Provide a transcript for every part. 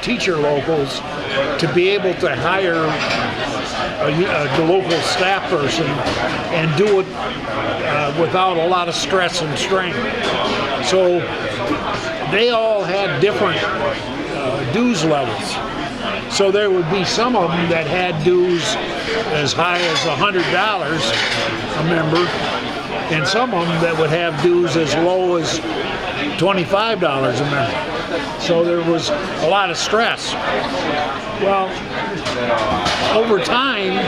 teacher locals to be able to hire the local staff person and do it without a lot of stress and strain. So they all had different dues levels. So there would be some of them that had dues as high as $100 a member, and some of them that would have dues as low as $25 a member. So there was a lot of stress. Well, over time,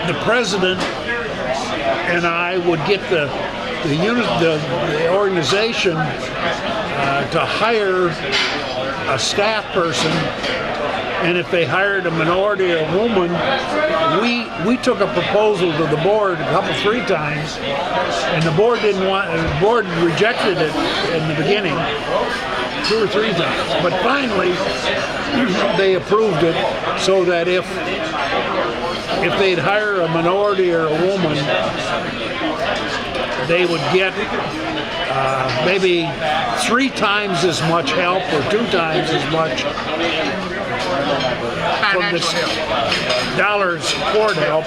the president and I would get the organization to hire a staff person, and if they hired a minority or a woman, we took a proposal to the board three times, and the board rejected it in the beginning 2 or 3 times. But finally, they approved it so that if they'd hire a minority or a woman, they would get maybe 3 times as much help or 2 times as much from this dollar support help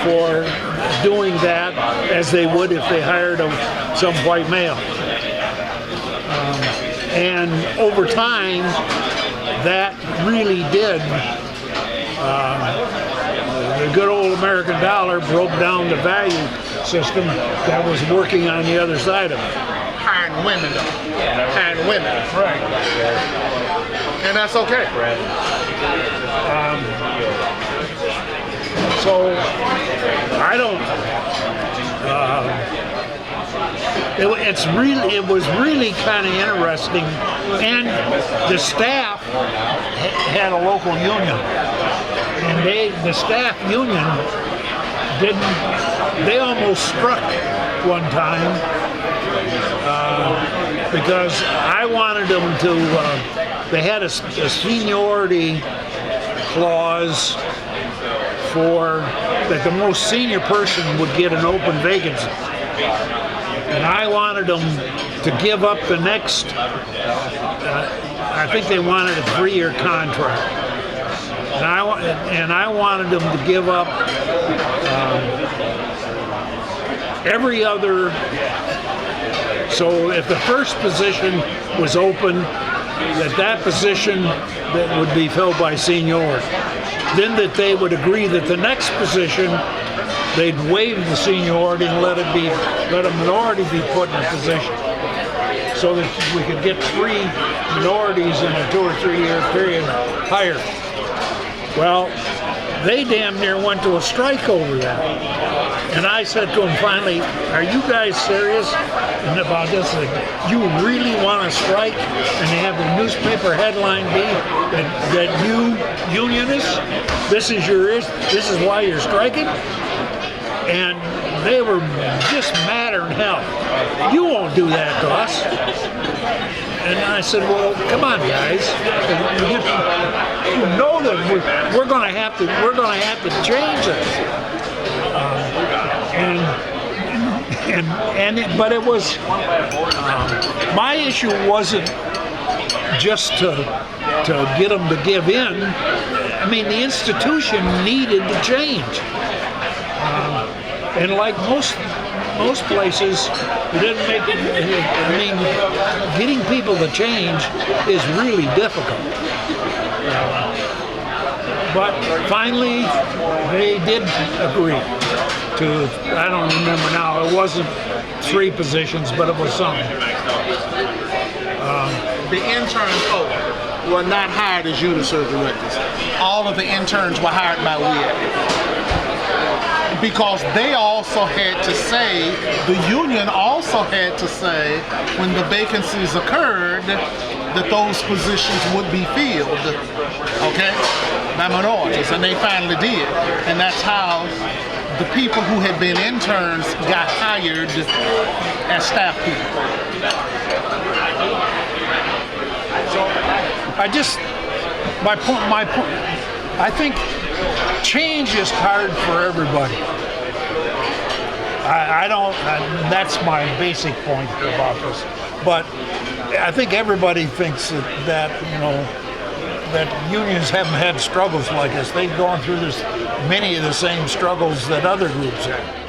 for doing that as they would if they hired some white male. And over time, that really did. The good old American dollar broke down the value system that was working on the other side of it. Hiring women, though. Hiring women. Right. And that's okay. So I don't. It was really kind of interesting, and the staff had a local union, and the staff union they almost struck one time because I wanted them to. They had a seniority clause for that the most senior person would get an open vacancy. And I wanted them to give up the next, I think they wanted a 3-year contract. And I wanted them to give up every other, so if the first position was open, that position that would be filled by seniority. Then that they would agree that the next position they'd waive the seniority and let a minority be put in a position, so that we could get 3 minorities in a 2 or 3 year period hired. Well, they damn near went to a strike over that. And I said to them finally, "Are you guys serious about this? You really want to strike?" And they have the newspaper headline be that you unionists, this is why you're striking? And they were just madder than hell. "You won't do that to us." And I said, "Well, come on, guys. You know that we're going to have to change this." But it was my issue wasn't just to get them to give in. I mean, the institution needed to change. And like most places, it didn't make it. I mean, getting people to change is really difficult. But finally, they did agree to. I don't remember now. It wasn't 3 positions, but it was some. The interns were not hired as UniServ directors. All of the interns were hired by WIA. Because they also had to say, the union also had to say, when the vacancies occurred, that those positions would be filled, okay, by minorities, and they finally did. And that's how the people who had been interns got hired as staff people. My point, I think change is hard for everybody. That's my basic point about this. But I think everybody thinks that that unions haven't had struggles like this. They've gone through many of the same struggles that other groups have.